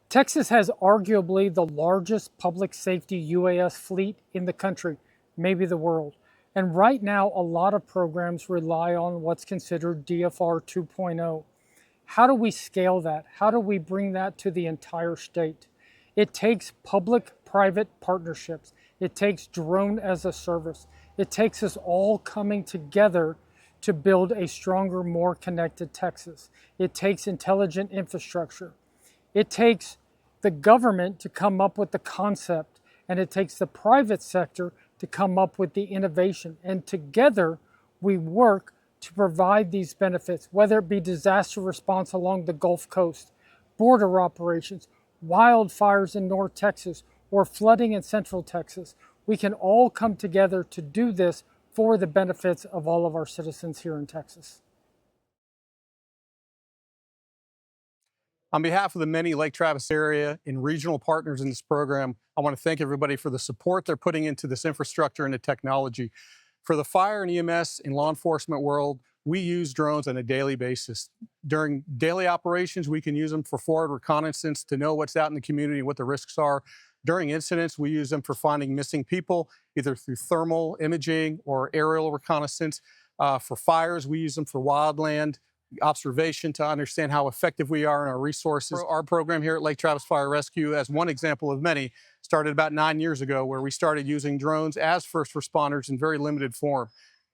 Texas has arguably the largest public safety UAS fleet in the country, maybe the world. And right now, a lot of programs rely on what's considered DFR 2.0. How do we scale that? How do we bring that to the entire state? It takes public-private partnerships. It takes drone as a service. It takes us all coming together to build a stronger, more connected Texas. It takes intelligent infrastructure. It takes the government to come up with the concept, and it takes the private sector to come up with the innovation. And together, we work to provide these benefits, whether it be disaster response along the Gulf Coast, border operations, wildfires in North Texas, or flooding in Central Texas. We can all come together to do this for the benefits of all of our citizens here in Texas. On behalf of the many Lake Travis area and regional partners in this program, I want to thank everybody for the support they're putting into this infrastructure and the technology. For the fire and EMS and law enforcement world, we use drones on a daily basis. During daily operations, we can use them for forward reconnaissance to know what's out in the community and what the risks are. During incidents, we use them for finding missing people, either through thermal imaging or aerial reconnaissance. For fires, we use them for wildland observation to understand how effective we are in our resources. Our program here at Lake Travis Fire Rescue, as one example of many, started about 9 years ago, where we started using drones as first responders in very limited form.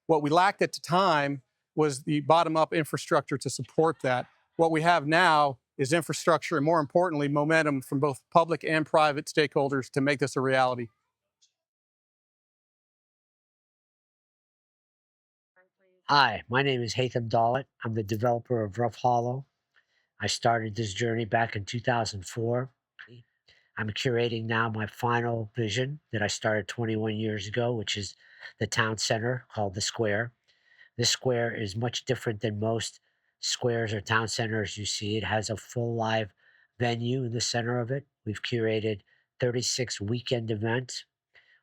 What we lacked at the time was the bottom-up infrastructure to support that. What we have now is infrastructure and, more importantly, momentum from both public and private stakeholders to make this a reality. Hi, my name is Haitham Dalit. I'm the developer of Rough Hollow. I started this journey back in 2004. I'm curating now my final vision that I started 21 years ago, which is the town center called the Square. This square is much different than most squares or town centers you see. It has a full live venue in the center of it. We've curated 36 weekend events.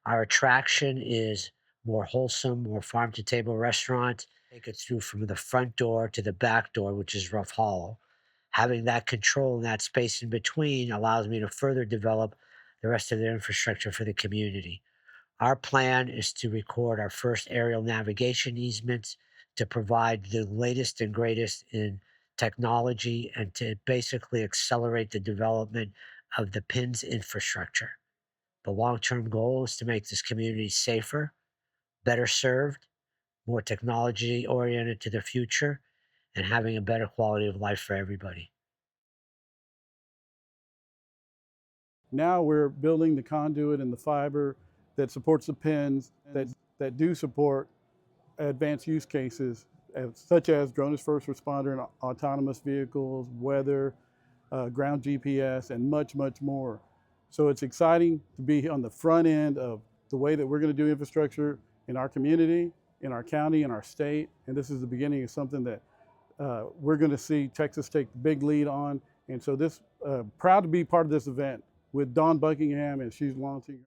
Our attraction is more wholesome, more farm-to-table restaurant. Take it through from the front door to the back door, which is Rough Hollow. Having that control and that space in between allows me to further develop the rest of the infrastructure for the community. Our plan is to record our first aerial navigation easements to provide the latest and greatest in technology and to basically accelerate the development of the PINS infrastructure. The long-term goal is to make this community safer, better served, more technology-oriented to the future, and having a better quality of life for everybody. Now we're building the conduit and the fiber that supports the pins that do support advanced use cases, such as drone as first responder and autonomous vehicles, weather, ground GPS, and much, much more. So it's exciting to be on the front end of the way that we're going to do infrastructure in our community, in our county, in our state. And this is the beginning of something that we're going to see Texas take the big lead on. And so proud to be part of this event with Dawn Buckingham, and she's launching.